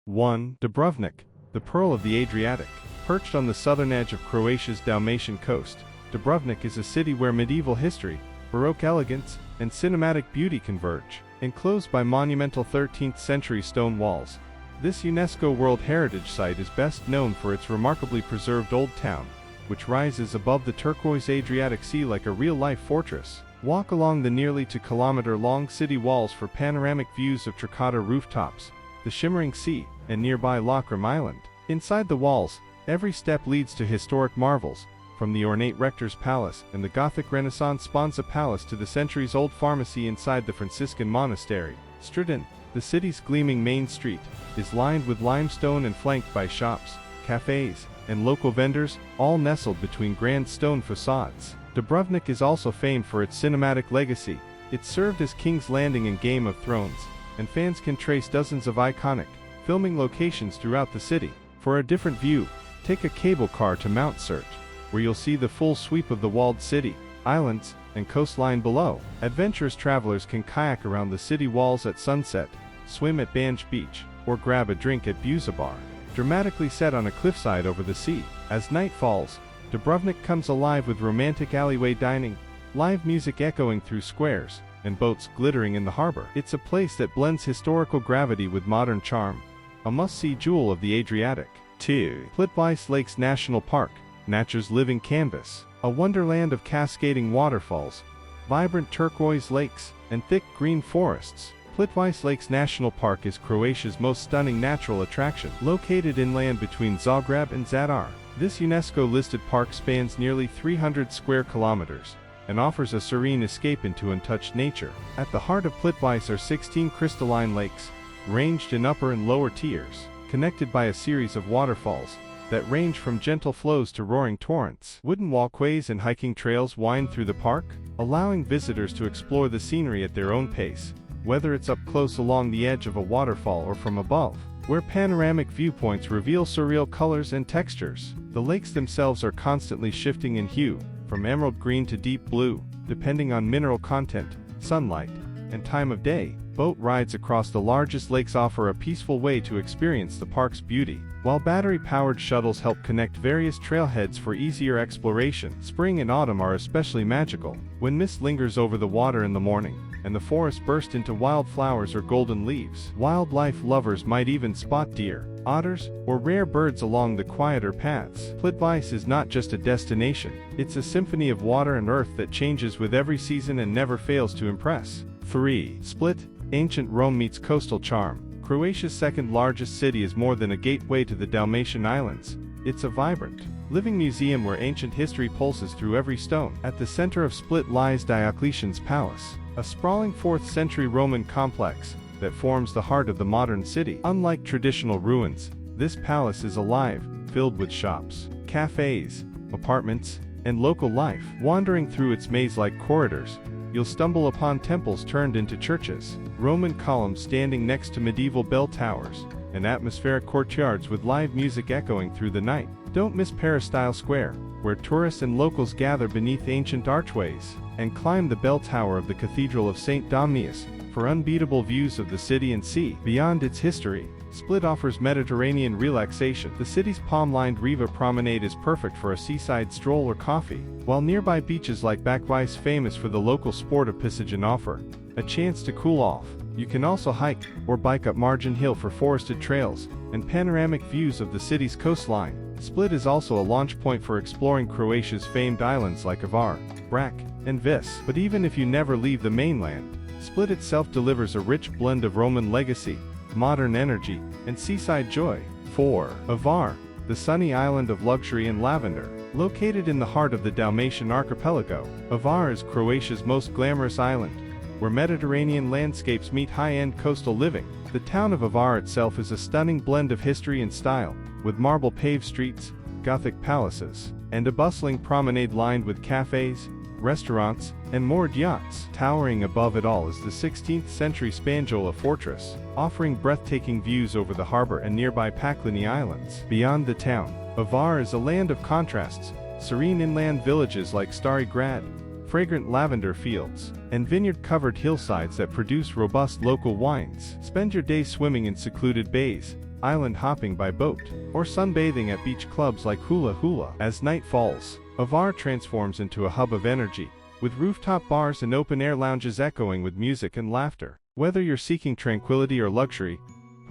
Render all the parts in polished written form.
1. Dubrovnik, the pearl of the Adriatic. Perched on the southern edge of Croatia's Dalmatian coast, Dubrovnik is a city where medieval history, Baroque elegance, and cinematic beauty converge. Enclosed by monumental 13th-century stone walls, this UNESCO World Heritage Site is best known for its remarkably preserved old town, which rises above the turquoise Adriatic Sea like a real-life fortress. Walk along the nearly 2-kilometer-long city walls for panoramic views of terracotta rooftops, the shimmering sea, and nearby Lochram Island. Inside the walls, every step leads to historic marvels, from the ornate rector's palace and the Gothic Renaissance Sponza Palace to the centuries-old pharmacy inside the Franciscan monastery. Strident, the city's gleaming main street, is lined with limestone and flanked by shops, cafes, and local vendors, all nestled between grand stone facades. Dubrovnik is also famed for its cinematic legacy. It served as King's Landing in Game of Thrones, and fans can trace dozens of iconic filming locations throughout the city. For a different view, take a cable car to Mount Surt, where you'll see the full sweep of the walled city, islands, and coastline below. Adventurous travelers can kayak around the city walls at sunset, swim at Banj Beach, or grab a drink at Zavar, dramatically set on a cliffside over the sea. As night falls, Dubrovnik comes alive with romantic alleyway dining, live music echoing through squares, and boats glittering in the harbor. It's a place that blends historical gravity with modern charm, a must-see jewel of the Adriatic. 2. Plitvice Lakes National Park, nature's living canvas. A wonderland of cascading waterfalls, vibrant turquoise lakes, and thick green forests. Plitvice Lakes National Park is Croatia's most stunning natural attraction. Located inland between Zagreb and Zadar, this UNESCO-listed park spans nearly 300 square kilometers and offers a serene escape into untouched nature. At the heart of Plitvice are 16 crystalline lakes, ranged in upper and lower tiers, connected by a series of waterfalls that range from gentle flows to roaring torrents. Wooden walkways and hiking trails wind through the park, allowing visitors to explore the scenery at their own pace, whether it's up close along the edge of a waterfall or from above, where panoramic viewpoints reveal surreal colors and textures. The lakes themselves are constantly shifting in hue, from emerald green to deep blue, depending on mineral content, sunlight, and time of day. Boat rides across the largest lakes offer a peaceful way to experience the park's beauty, while battery-powered shuttles help connect various trailheads for easier exploration. Spring and autumn are especially magical, when mist lingers over the water in the morning, and the forest bursts into wildflowers or golden leaves. Wildlife lovers might even spot deer, otters, or rare birds along the quieter paths. Plitvice is not just a destination, it's a symphony of water and earth that changes with every season and never fails to impress. 3. Split, ancient Rome meets coastal charm. Croatia's second-largest city is more than a gateway to the Dalmatian Islands. It's a vibrant, living museum where ancient history pulses through every stone. At the center of Split lies Diocletian's Palace, a sprawling 4th-century Roman complex that forms the heart of the modern city. Unlike traditional ruins, this palace is alive, filled with shops, cafes, apartments, and local life. Wandering through its maze-like corridors, you'll stumble upon temples turned into churches, Roman columns standing next to medieval bell towers, and atmospheric courtyards with live music echoing through the night. Don't miss Peristyle Square, where tourists and locals gather beneath ancient archways, and climb the bell tower of the Cathedral of St. Domnius for unbeatable views of the city and sea. Beyond its history, Split offers Mediterranean relaxation. The city's palm-lined Riva promenade is perfect for a seaside stroll or coffee, while nearby beaches like Bakvice, famous for the local sport of piscine, offer a chance to cool off. You can also hike or bike up Margin Hill for forested trails and panoramic views of the city's coastline. Split is also a launch point for exploring Croatia's famed islands like Avar, Brac, and Vis. But even if you never leave the mainland, Split itself delivers a rich blend of Roman legacy, modern energy, and seaside joy. 4. Avar, the sunny island of luxury and lavender. Located in the heart of the Dalmatian archipelago, Avar is Croatia's most glamorous island, where Mediterranean landscapes meet high-end coastal living. The town of Avar itself is a stunning blend of history and style, with marble-paved streets, Gothic palaces, and a bustling promenade lined with cafes, restaurants, and moored yachts. Towering above it all is the 16th-century Spanjola fortress, offering breathtaking views over the harbor and nearby Paklini Islands. Beyond the town, Avar is a land of contrasts, serene inland villages like Stari Grad, fragrant lavender fields, and vineyard-covered hillsides that produce robust local wines. Spend your day swimming in secluded bays, island hopping by boat, or sunbathing at beach clubs like Hula Hula. As night falls, Avar transforms into a hub of energy, with rooftop bars and open-air lounges echoing with music and laughter. Whether you're seeking tranquility or luxury,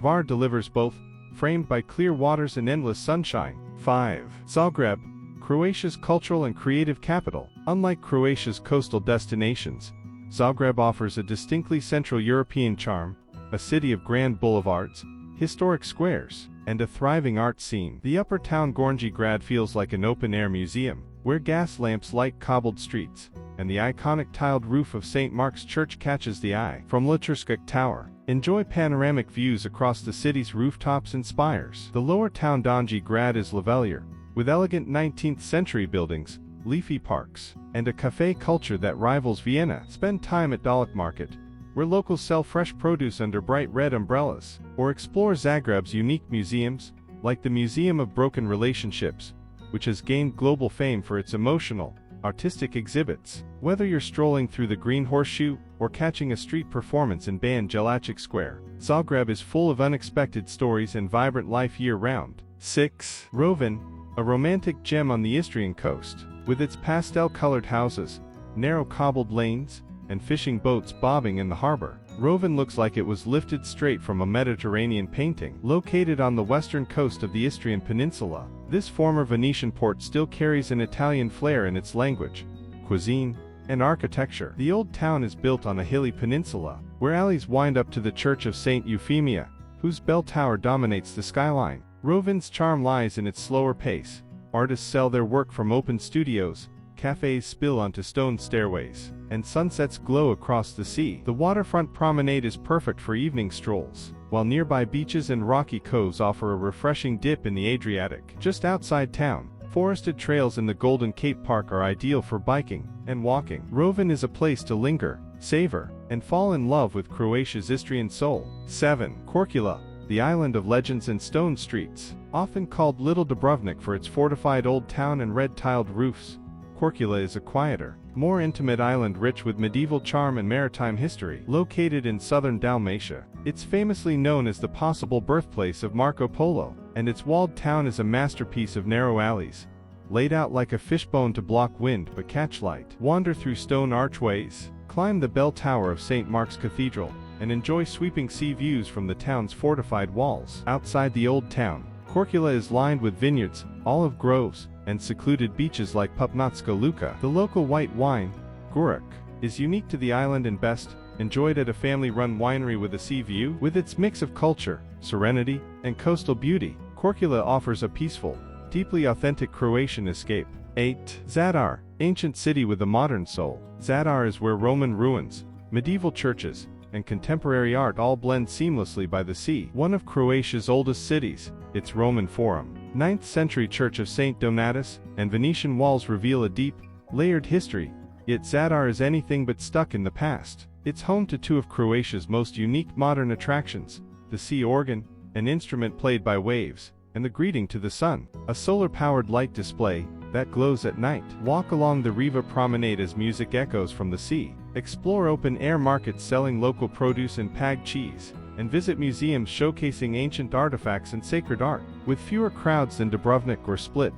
Hvar delivers both, framed by clear waters and endless sunshine. 5. Zagreb, Croatia's cultural and creative capital. Unlike Croatia's coastal destinations, Zagreb offers a distinctly Central European charm, a city of grand boulevards, historic squares, and a thriving art scene. The upper town Gornji Grad feels like an open-air museum, where gas lamps light cobbled streets, and the iconic tiled roof of St. Mark's Church catches the eye. From Liturskog Tower, enjoy panoramic views across the city's rooftops and spires. The lower town Donji Grad is Lavelier, with elegant 19th-century buildings, leafy parks, and a café culture that rivals Vienna. Spend time at Dalek Market, where locals sell fresh produce under bright red umbrellas, or explore Zagreb's unique museums, like the Museum of Broken Relationships, which has gained global fame for its emotional, artistic exhibits. Whether you're strolling through the Green Horseshoe or catching a street performance in Ban Jelačić Square, Zagreb is full of unexpected stories and vibrant life year-round. 6. Rovinj, a romantic gem on the Istrian coast, with its pastel-colored houses, narrow cobbled lanes, and fishing boats bobbing in the harbor. Rovinj looks like it was lifted straight from a Mediterranean painting. Located on the western coast of the Istrian Peninsula, this former Venetian port still carries an Italian flair in its language, cuisine, and architecture. The old town is built on a hilly peninsula, where alleys wind up to the Church of St. Euphemia, whose bell tower dominates the skyline. Rovinj's charm lies in its slower pace. Artists sell their work from open studios, cafes spill onto stone stairways, and sunsets glow across the sea. The waterfront promenade is perfect for evening strolls, while nearby beaches and rocky coves offer a refreshing dip in the Adriatic. Just outside town, forested trails in the Golden Cape Park are ideal for biking and walking. Rovinj is a place to linger, savor, and fall in love with Croatia's Istrian soul. 7. Korcula, the island of legends and stone streets. Often called Little Dubrovnik for its fortified old town and red-tiled roofs, Corkula is a quieter, more intimate island rich with medieval charm and maritime history. Located in southern Dalmatia, it's famously known as the possible birthplace of Marco Polo, and its walled town is a masterpiece of narrow alleys, laid out like a fishbone to block wind but catch light. Wander through stone archways, climb the bell tower of St. Mark's Cathedral, and enjoy sweeping sea views from the town's fortified walls. Outside the old town, Corcula is lined with vineyards, olive groves, and secluded beaches like Pupnatska Luka. The local white wine, Guruk, is unique to the island and best enjoyed at a family-run winery with a sea view. With its mix of culture, serenity, and coastal beauty, Corcula offers a peaceful, deeply authentic Croatian escape. 8. Zadar, ancient city with a modern soul. Zadar is where Roman ruins, medieval churches, and contemporary art all blend seamlessly by the sea. One of Croatia's oldest cities, its Roman Forum, 9th century Church of St. Donatus, and Venetian walls reveal a deep, layered history, yet Zadar is anything but stuck in the past. It's home to two of Croatia's most unique modern attractions, the sea organ, an instrument played by waves, and the greeting to the sun, a solar-powered light display that glows at night. Walk along the Riva promenade as music echoes from the sea, explore open-air markets selling local produce and pag cheese, and visit museums showcasing ancient artifacts and sacred art. With fewer crowds than Dubrovnik or Split,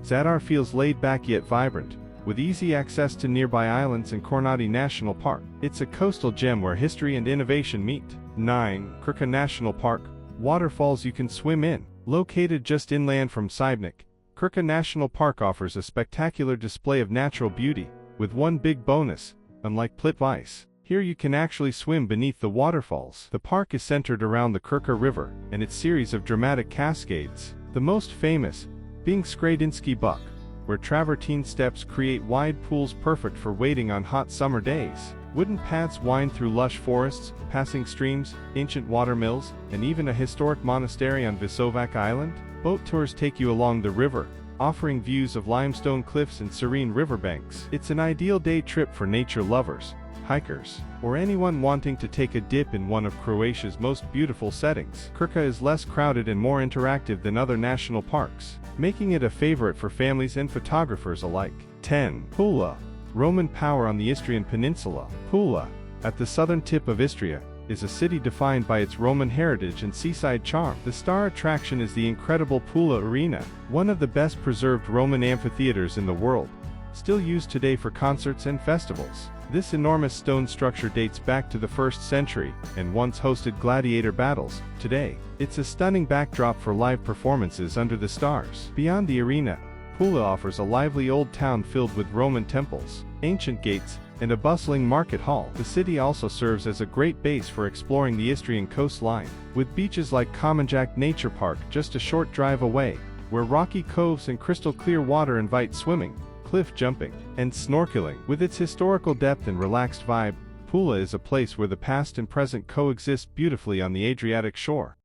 Zadar feels laid back yet vibrant, with easy access to nearby islands and Kornati National Park. It's a coastal gem where history and innovation meet. 9. Krka National Park, waterfalls you can swim in. Located just inland from Sibnik, Kirka National Park offers a spectacular display of natural beauty, with one big bonus: unlike Plitvice, here you can actually swim beneath the waterfalls. The park is centered around the Kirka River and its series of dramatic cascades, the most famous being Skradinsky Buck, where travertine steps create wide pools perfect for wading on hot summer days. Wooden paths wind through lush forests, passing streams, ancient water mills, and even a historic monastery on Visovac Island. Boat tours take you along the river, offering views of limestone cliffs and serene riverbanks. It's an ideal day trip for nature lovers, hikers, or anyone wanting to take a dip in one of Croatia's most beautiful settings. Kirka is less crowded and more interactive than other national parks, making it a favorite for families and photographers alike. 10. Pula, Roman power on the Istrian Peninsula. Pula, at the southern tip of Istria, is a city defined by its Roman heritage and seaside charm. The star attraction is the incredible Pula Arena, one of the best preserved Roman amphitheaters in the world, still used today for concerts and festivals. This enormous stone structure dates back to the 1st century and once hosted gladiator battles. Today, it's a stunning backdrop for live performances under the stars. Beyond the arena, Pula offers a lively old town filled with Roman temples, ancient gates, and a bustling market hall. The city also serves as a great base for exploring the Istrian coastline, with beaches like Komanjak Nature Park just a short drive away, where rocky coves and crystal clear water invite swimming, cliff jumping, and snorkeling. With its historical depth and relaxed vibe, Pula is a place where the past and present coexist beautifully on the Adriatic shore.